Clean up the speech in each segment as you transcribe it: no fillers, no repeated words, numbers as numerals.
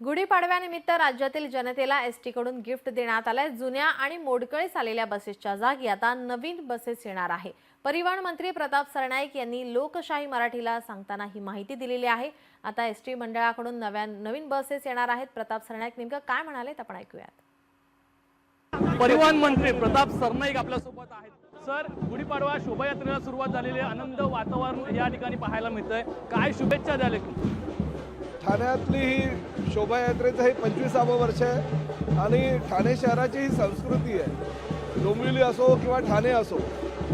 गुढीपाडव्यानिमित्त राज्यातील जनतेला एसटी कडून गिफ्ट देण्यात आलंय। जुन्या आणि मोडकळीस आलेल्या बसेसच्या जागी आता नवीन बसेस येणार आहे। परिवहन मंत्री प्रताप सरनाईक यांनी लोकशाही मराठीला सांगताना ही माहिती दिलेली आहे। आता एसटी मंडळाकडून नवीन बसेस येणार आहेत। प्रताप सरनाईक नेमकं काय म्हणाले आपण ऐकूयात। परिवहन मंत्री प्रताप सरनाईक आपल्या सोबत आहेत। सर, गुढीपाडवा शोभायात्रेला सुरुवात झालेली आनंद वातावरण या ठिकाणी पाहायला मिळतंय। काय शुभेच्छा द्याल? ठाण्यातली ही शोभायात्रेचं हे 25वे वर्ष आहे आणि ठाणे शहराची ही संस्कृती आहे। डोंबिवली असो किंवा ठाणे असो,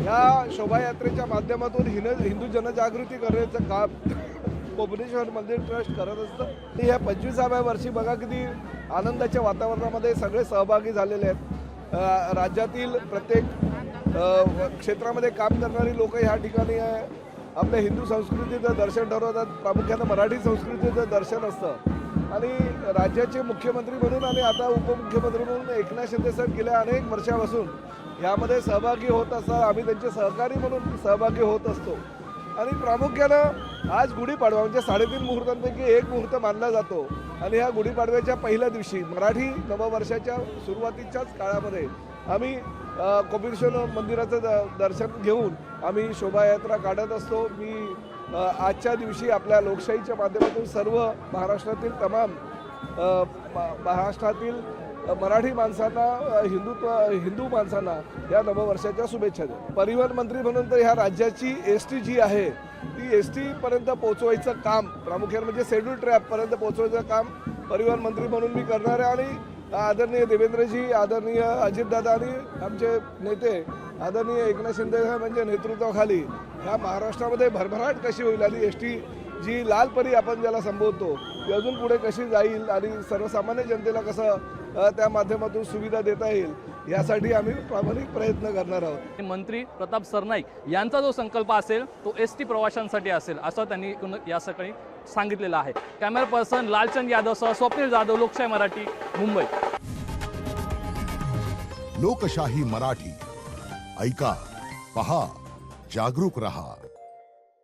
या शोभायात्रेच्या माध्यमातून हिंदू जनजागृती करण्याचं काम कोपनेश्वर मंदिर ट्रस्ट करत असतं। या 25व्या वर्षी बघा किती आनंदाच्या वातावरणामध्ये सगळे सहभागी झालेले आहेत। राज्यातील प्रत्येक क्षेत्रामध्ये काम करणारी लोक ह्या ठिकाणी आपल्या हिंदू संस्कृतीचं दर्शन ठरवतात। प्रामुख्याने मराठी संस्कृतीचं दर्शन असतं आणि राज्याचे मुख्यमंत्री म्हणून आणि आता उपमुख्यमंत्री म्हणून एकनाथ शिंदे साहेब गेल्या अनेक वर्षापासून यामध्ये सहभागी होत असतात। आम्ही त्यांचे सहकारी म्हणून सहभागी होत असतो आणि प्रामुख्यानं आज गुढीपाडवा म्हणजे 3.5 मुहूर्तांपैकी एक मुहूर्त मानला जातो आणि ह्या गुढीपाडव्याच्या पहिल्या दिवशी मराठी नववर्षाच्या सुरुवातीच्याच काळामध्ये आम्ही कोपेश्वर मंदिराचं दर्शन घेऊन आम्ही शोभायात्रा काढत असतो। मी आजच्या दिवशी आपल्या लोकशाहीच्या माध्यमातून सर्व महाराष्ट्रातील महाराष्ट्रातील मराठी माणसांना हिंदू माणसांना या नववर्षाच्या शुभेच्छा देतो। परिवहन मंत्री म्हणून तर ह्या राज्याची एसटी जी आहे ती एसटी पर्यंत पोहोचवायचं काम प्रामुख्याने म्हणजे शेड्यूल ट्रॅप पर्यंत पोहोचवायचं काम परिवहन मंत्री म्हणून मी करणार आहे आणि आदरणीय देवेंद्रजी, आदरणीय अजितदादा आणि आमचे नेते आदरणीय एकनाथ शिंदे साहेबांच्या नेतृत्वाखाली ह्या महाराष्ट्रामध्ये भरभराट कशी होईल आणि एसटी जी लाल परी आपण ज्याला संबोधतो ती अजून पुढे कशी जाईल आणि सर्वसामान्य जनतेला कसं त्या माध्यमातून सुविधा देता येईल यासाठी आम्ही प्रामाणिक प्रयत्न करणार आहोत। मंत्री प्रताप सरनाईक यांचा जो संकल्प असेल तो एसटी प्रवाशांसाठी असेल असं त्यांनी या सकाळी सांगितलेलं आहे। कॅमेरा पर्सन लालचंद यादव सह स्वप्नील जाधव, लोकशाही मराठी, मुंबई। लोकशाही मराठी ऐका, पहा, जागरूक रहा।